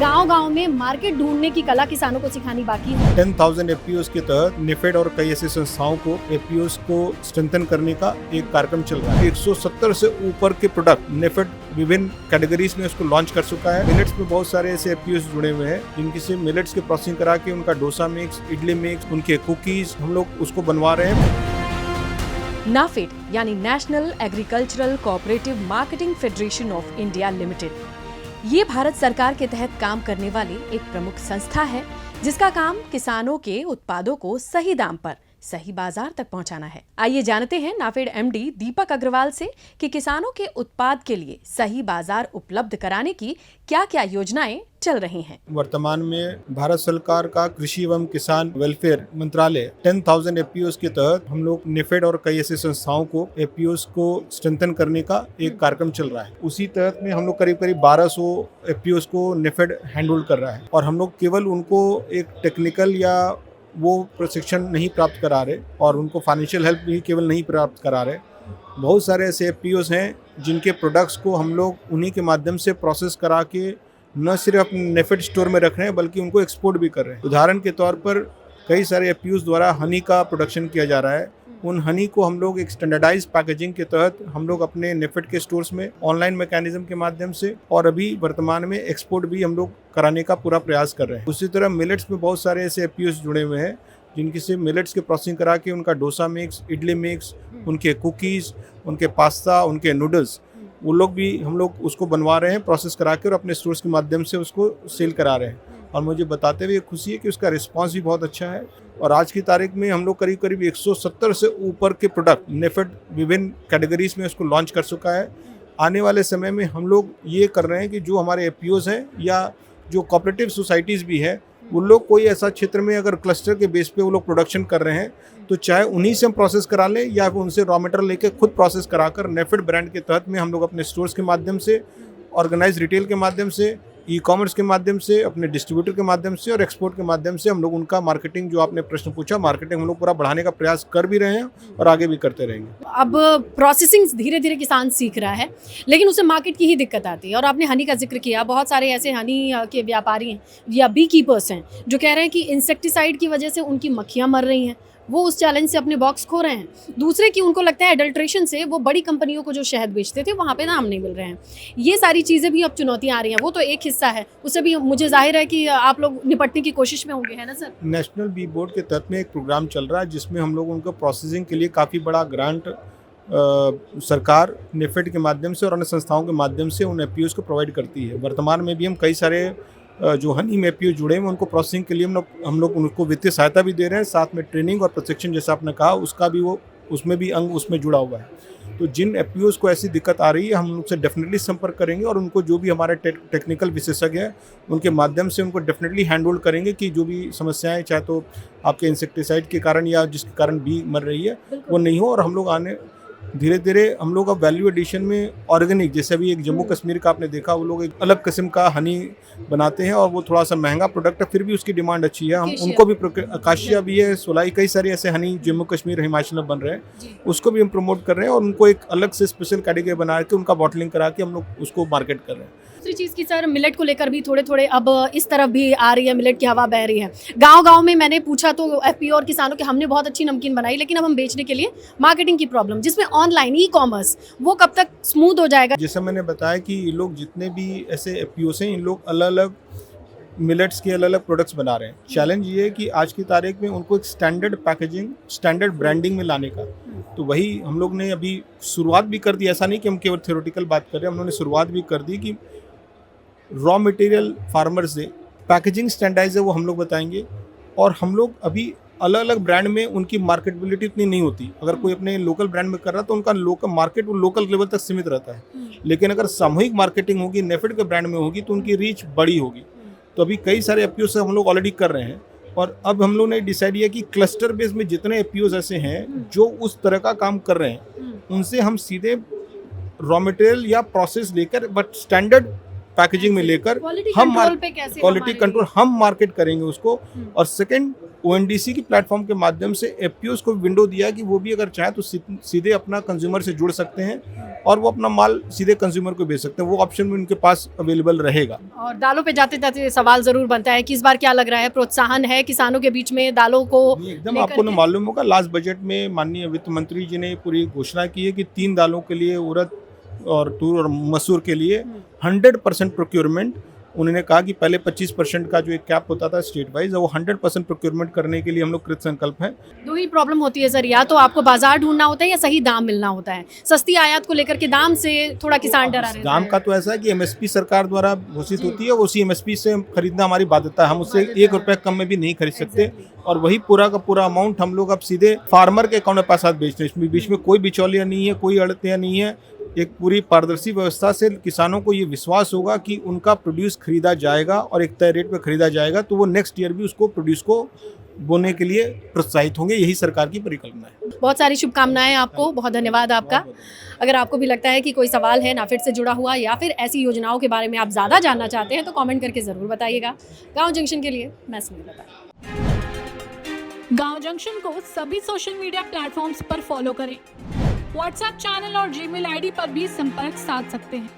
गांव-गांव में मार्केट ढूंढने की कला किसानों को सिखानी बाकी है। 10,000 एफपीओस के तहत नेफेड और कई ऐसी संस्थाओं को एफपीओस को स्ट्रेंथन करने का एक कार्यक्रम चल रहा है। 170 से ऊपर के प्रोडक्ट नेफेड विभिन्न कैटेगरीज में उसको लॉन्च कर चुका है। मिलेट्स में बहुत सारे ऐसे एफपीओस जुड़े हुए हैं जिनकी से मिलेट्स की प्रोसेसिंग करा के उनका डोसा मिक्स, इडली मिक्स, उनके कुकीज हम लोग उसको बनवा रहे हैं। नाफेड यानी national agricultural cooperative marketing federation of India limited, ये भारत सरकार के तहत काम करने वाली एक प्रमुख संस्था है जिसका काम किसानों के उत्पादों को सही दाम पर सही बाजार तक पहुंचाना है। आइए जानते हैं नाफेड एमडी दीपक अग्रवाल से कि किसानों के उत्पाद के लिए सही बाजार उपलब्ध कराने की क्या क्या योजनाएं चल रही हैं। वर्तमान में भारत सरकार का कृषि एवं किसान वेलफेयर मंत्रालय 10,000 एफपीओस के तहत हम लोग नेफेड और कई ऐसी संस्थाओं को एफपीओस को स्ट्रेंथन करने का एक कार्यक्रम चल रहा है। उसी तहत में हम लोग करीब 1200 एफपीओस को नेफेड हैंडल कर रहा है और हम लोग केवल उनको एक टेक्निकल या वो प्रशिक्षण नहीं प्राप्त करा रहे और उनको फाइनेंशियल हेल्प भी केवल नहीं प्राप्त करा रहे। बहुत सारे ऐसे एफपीओस हैं जिनके प्रोडक्ट्स को हम लोग उन्हीं के माध्यम से प्रोसेस करा के न सिर्फ अपने नेफेड स्टोर में रख रहे हैं बल्कि उनको एक्सपोर्ट भी कर रहे हैं। उदाहरण के तौर पर कई सारे एफपीओस द्वारा हनी का प्रोडक्शन किया जा रहा है। उन हनी को हम लोग एक स्टैंडर्डाइज पैकेजिंग के तहत हम लोग अपने नेफेड के स्टोर्स में ऑनलाइन मैकेनिज्म के माध्यम से और अभी वर्तमान में एक्सपोर्ट भी हम लोग कराने का पूरा प्रयास कर रहे हैं। उसी तरह मिलेट्स में बहुत सारे ऐसे एफपीओस जुड़े हुए हैं जिनकी से मिलेट्स के प्रोसेसिंग करा के उनका डोसा मिक्स, इडली मिक्स, उनके कुकीज़, उनके पास्ता, उनके नूडल्स, वो लोग भी हम लोग उसको बनवा रहे हैं प्रोसेस करा के और अपने स्टोर्स के माध्यम से उसको सेल करा रहे हैं। और मुझे बताते हुए खुशी है कि उसका रिस्पांस भी बहुत अच्छा है और आज की तारीख में हम लोग करीब 170 से ऊपर के प्रोडक्ट नेफेड विभिन्न कैटेगरीज में उसको लॉन्च कर चुका है। आने वाले समय में हम लोग ये कर रहे हैं कि जो हमारे एफपीओस हैं या जो कोऑपरेटिव सोसाइटीज़ भी है वो लोग कोई ऐसा क्षेत्र में अगर क्लस्टर के बेस पे वो लोग प्रोडक्शन कर रहे हैं तो चाहे उन्हीं से हम प्रोसेस करा लें या उनसे रॉ मटेरियल लेके खुद प्रोसेस कराकर नेफेड ब्रांड के तहत में हम लोग अपने स्टोर्स के माध्यम से, ऑर्गेनाइज रिटेल के माध्यम से, ई कॉमर्स के माध्यम से, अपने डिस्ट्रीब्यूटर के माध्यम से और एक्सपोर्ट के माध्यम से हम लोग उनका मार्केटिंग, जो आपने प्रश्न पूछा, मार्केटिंग हम लोग पूरा बढ़ाने का प्रयास कर भी रहे हैं और आगे भी करते रहेंगे। अब प्रोसेसिंग धीरे धीरे किसान सीख रहा है लेकिन उसे मार्केट की ही दिक्कत आती है और आपने हनी का जिक्र किया। बहुत सारे ऐसे हनी के व्यापारी हैं या बी कीपर्स हैं जो कह रहे हैं कि इंसेक्टिसाइड की वजह से उनकी मक्खियाँ मर रही हैं, वो उस चैलेंज से अपने बॉक्स खो रहे हैं। दूसरे की उनको लगता है एडल्ट्रेशन से वो बड़ी कंपनियों को जो शहद बेचते थे वहाँ पे नाम नहीं मिल रहे हैं। ये सारी चीज़ें भी अब चुनौतियाँ आ रही हैं, वो तो एक हिस्सा है, उससे भी मुझे जाहिर है कि आप लोग निपटने की कोशिश में होंगे, है ना सर? नेशनल बी बोर्ड के तहत में एक प्रोग्राम चल रहा है जिसमें हम लोग उनको प्रोसेसिंग के लिए काफ़ी बड़ा ग्रांट सरकार नेफेड के माध्यम से और अन्य संस्थाओं के माध्यम से उन एफपीओस को प्रोवाइड करती है। वर्तमान में भी हम कई सारे जो हनी में एफपीओ जुड़े हैं उनको प्रोसेसिंग के लिए हम लोग उनको वित्तीय सहायता भी दे रहे हैं, साथ में ट्रेनिंग और प्रशिक्षण जैसा आपने कहा उसका भी वो उसमें भी अंग उसमें जुड़ा हुआ है। तो जिन एफपीओस को ऐसी दिक्कत आ रही है हम उनसे डेफिनेटली संपर्क करेंगे और उनको जो भी हमारे टेक्निकल विशेषज्ञ हैं उनके माध्यम से उनको डेफिनेटली हैंड होल्ड करेंगे कि जो भी समस्याएं, चाहे तो आपके इंसेक्टिसाइड के कारण या जिसके कारण बी मर रही है, वो नहीं हो। और हम लोग आने धीरे धीरे हम लोग अब वैल्यू एडिशन में ऑर्गेनिक, जैसे अभी एक जम्मू कश्मीर का आपने देखा, वो लोग एक अलग किस्म का हनी बनाते हैं और वो थोड़ा सा महंगा प्रोडक्ट है, फिर भी उसकी डिमांड अच्छी है। हम उनको भी, अकाशिया भी है, सोलाई, कई सारे ऐसे हनी जम्मू कश्मीर हिमाचल में बन रहे हैं, उसको भी हम प्रमोट कर रहे हैं और उनको एक अलग से स्पेशल कैटेगरी बना के उनका बॉटलिंग करा के हम लोग उसको मार्केट कर रहे हैं। दूसरी चीज़ की सर, मिलेट को लेकर भी थोड़े अब इस तरफ भी आ रही है, मिलेट की हवा बह रही है। गांव-गांव में मैंने पूछा तो एफपीओ और किसानों के हमने बहुत अच्छी नमकीन बनाई, लेकिन अब हम बेचने के लिए मार्केटिंग की प्रॉब्लम, जिसमें ऑनलाइन ई कॉमर्स, वो कब तक स्मूथ हो जाएगा? जैसे मैंने बताया कि ये लोग जितने भी ऐसे एफपीओस हैं इन लोग अलग अलग मिलेट्स के अलग अलग प्रोडक्ट्स बना रहे हैं। चैलेंज ये है कि आज की तारीख में उनको एक स्टैंडर्ड पैकेजिंग, स्टैंडर्ड ब्रांडिंग में लाने का, तो वही हम लोग ने अभी शुरुआत भी कर दी। ऐसा नहीं कि हम केवल थ्योरेटिकल बात कर रहे हैं, हम लोगों ने शुरुआत भी कर दी कि रॉ मटेरियल फार्मर से पैकेजिंग स्टैंडर्डाइज है वो हम लोग बताएंगे। और हम लोग अभी अलग अलग ब्रांड में उनकी मार्केटेबिलिटी इतनी नहीं होती। अगर कोई अपने लोकल ब्रांड में कर रहा है तो उनका लोकल मार्केट वो लोकल लेवल तक सीमित रहता है, लेकिन अगर सामूहिक मार्केटिंग होगी, नेफेड के ब्रांड में होगी, तो उनकी रीच बड़ी होगी। तो अभी कई सारे एफपीओ से हम लोग ऑलरेडी कर रहे हैं और अब हम लोग ने डिसाइड किया कि क्लस्टर बेस में जितने एफपीओ ऐसे हैं जो उस तरह का काम कर रहे हैं उनसे हम सीधे रॉ मटेरियल या प्रोसेस लेकर, बट स्टैंडर्ड पैकेजिंग में लेकर हम क्वालिटी कंट्रोल हम मार्केट करेंगे उसको। और सेकंड, ONDC की प्लेटफॉर्म के माध्यम से FPOs को विंडो दिया कि वो भी अगर चाहे तो सीधे अपना कंज्यूमर से जुड़ सकते हैं और वो अपना माल सीधे कंज्यूमर को बेच सकते हैं। वो ऑप्शन भी उनके पास अवेलेबल रहेगा। और दालों पे जाते जाते सवाल जरूर बनता है कि इस बार क्या लग रहा है, प्रोत्साहन है किसानों के बीच में दालों को एकदम आपको न मालूम होगा, लास्ट बजट में माननीय वित्त मंत्री जी ने पूरी घोषणा की है कि 3 दालों के लिए उड़द और तूर और मसूर के लिए 100% प्रोक्योरमेंट। उन्होंने कहा कि पहले 25% का जो एक कैप होता था स्टेट वाइज, वो 100% प्रोक्योरमेंट करने के लिए हम लोग कृत संकल्प हैं। दो ही प्रॉब्लम होती है सर, या तो आपको बाजार ढूंढना होता है या सही दाम मिलना होता है। सस्ती आयात को लेकर के दाम से थोड़ा किसान डरा रहता है। दाम का तो ऐसा है कि MSP सरकार द्वारा घोषित होती है, उसी MSP से खरीदना हमारी बाध्यता है। हम उससे 1 रुपया कम में भी नहीं खरीद सकते और वही पूरा का पूरा अमाउंट हम लोग अब सीधे फार्मर के अकाउंट में पैसा बेचते हैं। इसमें बीच में कोई बिचौलिया नहीं है, कोई अड़तियाँ नहीं है। एक पूरी पारदर्शी व्यवस्था से किसानों को ये विश्वास होगा कि उनका प्रोड्यूस खरीदा जाएगा और एक तय रेट पे खरीदा जाएगा, तो वो नेक्स्ट ईयर भी उसको प्रोड्यूस को बोने के लिए प्रोत्साहित होंगे। यही सरकार की परिकल्पना है। बहुत सारी शुभकामनाएं आपको, बहुत धन्यवाद आपका। अगर आपको भी लगता है कि कोई सवाल है नाफेड से जुड़ा हुआ या फिर ऐसी योजनाओं के बारे में आप ज़्यादा जानना चाहते हैं तो कमेंट करके ज़रूर बताइएगा। गांव जंक्शन के लिए मैं स्मिता। गांव जंक्शन को सभी सोशल मीडिया प्लेटफॉर्म्स पर फॉलो करें। व्हाट्सएप चैनल और जीमेल आईडी पर भी संपर्क साध सकते हैं।